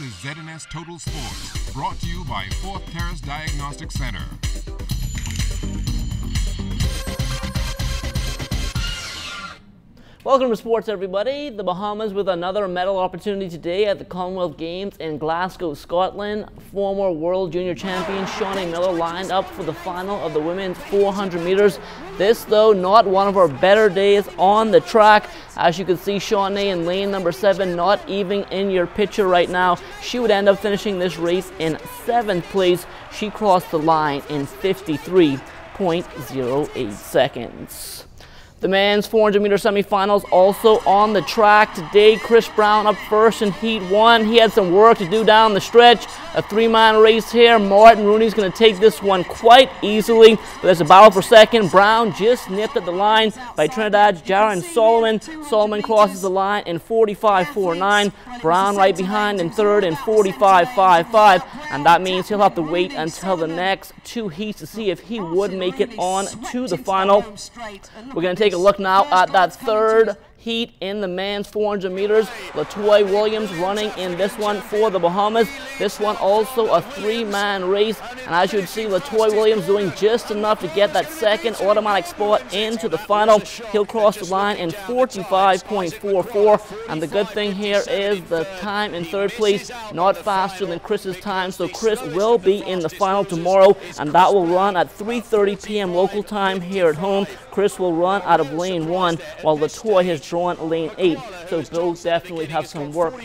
is ZNS Total Sports, brought to you by Fourth Terrace Diagnostic Center. Welcome to sports, everybody. The Bahamas with another medal opportunity today at the Commonwealth Games in Glasgow, Scotland. Former world junior champion Shawnee Miller lined up for the final of the women's 400 meters. This, though, not one of her better days on the track. As you can see, Shawnee in lane number 7, not even in your picture right now. She would end up finishing this race in 7th place. She crossed the line in 53.08 seconds. The men's 400-meter semifinals also on the track today. Chris Brown up first in Heat 1. He had some work to do down the stretch. A 3-man race here. Martin Rooney's going to take this one quite easily. But there's a battle for second. Brown just nipped at the line by Trinidad's Jaron Solomon. Solomon crosses the line in 45.49. Brown right behind in third in 45.55. And that means he'll have to wait until the next 2 heats to see if he would make it on to the final. We're going to take a look now at that third heat in the men's 400 meters. Latoy Williams running in this one for the Bahamas. This one also a 3-man race. And as you can see, Latoy Williams doing just enough to get that second automatic spot into the final. He'll cross the line in 45.44. And the good thing here is the time in third place, not faster than Chris's time. So Chris will be in the final tomorrow, and that will run at 3:30 p.m. local time here at home. Chris will run out of lane 1, while Latoy has drawn lane 8. So both definitely have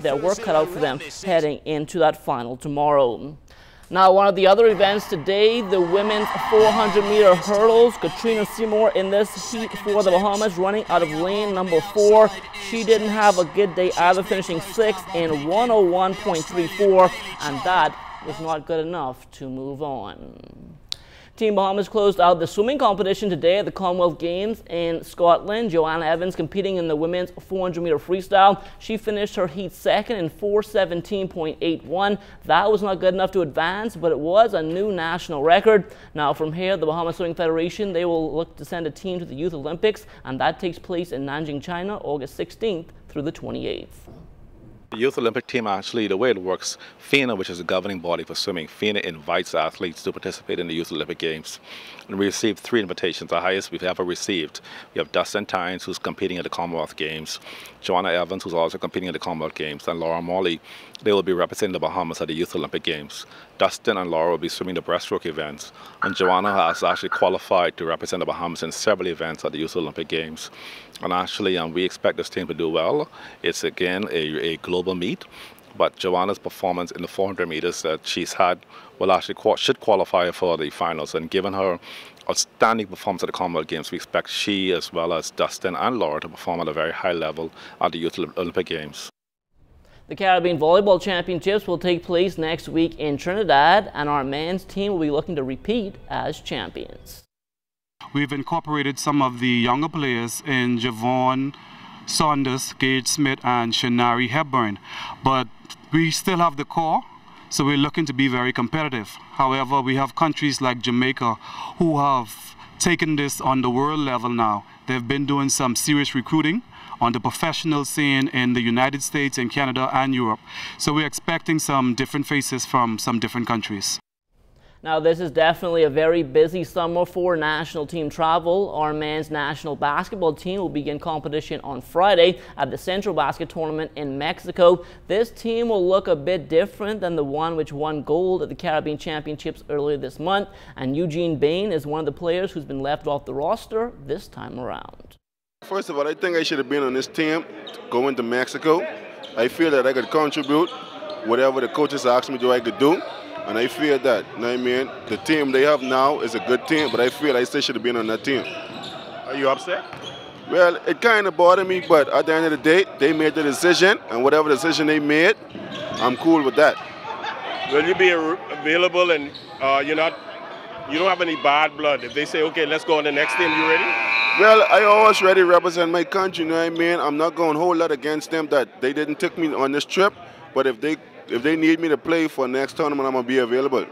their work cut out for them heading into that final tomorrow. Now, one of the other events today, the women's 400-meter hurdles. Katrina Seymour in this heat for the Bahamas, running out of lane number 4. She didn't have a good day either, finishing 6th in 101.34, and that was not good enough to move on. Team Bahamas closed out the swimming competition today at the Commonwealth Games in Scotland. Joanna Evans competing in the women's 400-meter freestyle. She finished her heat second in 4:17.81. That was not good enough to advance, but it was a new national record. Now from here, the Bahamas Swimming Federation, they will look to send a team to the Youth Olympics, and that takes place in Nanjing, China, August 16th through the 28th. The Youth Olympic team, actually, the way it works, FINA, which is the governing body for swimming, FINA invites athletes to participate in the Youth Olympic Games. And we received 3 invitations, the highest we've ever received. We have Dustin Tynes, who's competing at the Commonwealth Games, Joanna Evans, who's also competing at the Commonwealth Games, and Laura Morley. They will be representing the Bahamas at the Youth Olympic Games. Dustin and Laura will be swimming the breaststroke events, and Joanna has actually qualified to represent the Bahamas in several events at the Youth Olympic Games. And actually, we expect this team to do well. It's again a global meet, but Joanna's performance in the 400 meters that she's had will actually should qualify for the finals. And given her outstanding performance at the Commonwealth Games, we expect she, as well as Dustin and Laura, to perform at a very high level at the Youth Olympic Games. The Caribbean Volleyball Championships will take place next week in Trinidad, and our men's team will be looking to repeat as champions. We've incorporated some of the younger players in Javon Saunders, Gage Smith, and Shanari Hepburn, but we still have the core, so we're looking to be very competitive. However, we have countries like Jamaica who have taken this on the world level now. They've been doing some serious recruiting on the professional scene in the United States and Canada and Europe. So we're expecting some different faces from some different countries. Now, this is definitely a very busy summer for national team travel. Our men's national basketball team will begin competition on Friday at the Central Basket Tournament in Mexico. This team will look a bit different than the one which won gold at the Caribbean Championships earlier this month, and Eugene Bain is one of the players who's been left off the roster this time around. First of all, I think I should have been on this team going to Mexico. I feel that I could contribute whatever the coaches asked me to do, I could do. And I feel that, you know what I mean? The team they have now is a good team, but I feel I still should have been on that team. Are you upset? Well, it kind of bothered me, but at the end of the day, they made the decision, and whatever decision they made, I'm cool with that. Will you be available and you don't have any bad blood? If they say, okay, let's go on the next team, you ready? Well, I always ready to represent my country, you know what I mean? I'm not going a whole lot against them that they didn't take me on this trip, but if they need me to play for next tournament, I'm going to be available.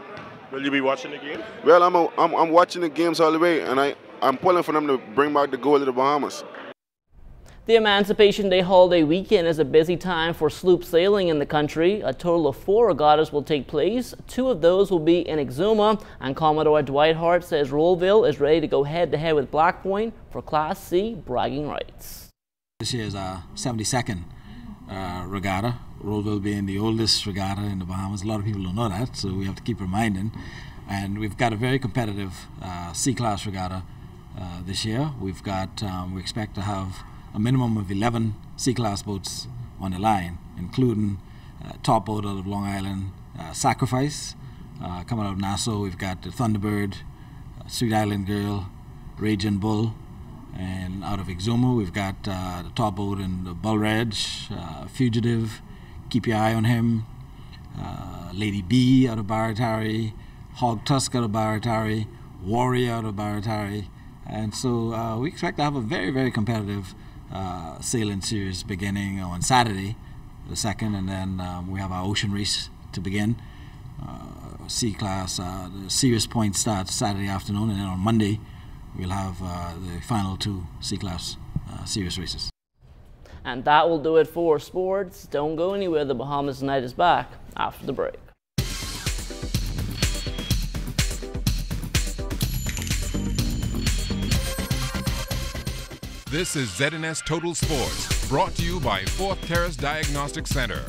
Will you be watching the game? Well, I'm watching the games all the way, and I'm pulling for them to bring back the gold to the Bahamas. The Emancipation Day holiday weekend is a busy time for sloop sailing in the country. A total of 4 regattas will take place. 2 of those will be in Exuma, and Commodore Dwight Hart says Rollville is ready to go head-to-head with Black Point for Class C bragging rights. This year is our 72nd regatta, Rollville being the oldest regatta in the Bahamas. A lot of people don't know that, so we have to keep reminding. And we've got a very competitive C-class regatta this year. We've got, we expect to have a minimum of 11 C-class boats on the line, including top boat out of Long Island, Sacrifice. Coming out of Nassau, we've got the Thunderbird, Sweet Island Girl, Raging Bull, and out of Exuma, we've got the top boat in the Bull Reg, Fugitive, keep your eye on him, Lady B out of Baratari, Hog Tusk out of Baratari, Warrior out of Baratari. And so we expect to have a very, very competitive sailing series beginning on Saturday, the 2nd, and then we have our ocean race to begin. C-class, the serious point starts Saturday afternoon, and then on Monday we'll have the final 2 C-class serious races. And that will do it for sports. Don't go anywhere. The Bahamas Night is back after the break. This is ZNS Total Sports, brought to you by Fourth Terrace Diagnostic Center.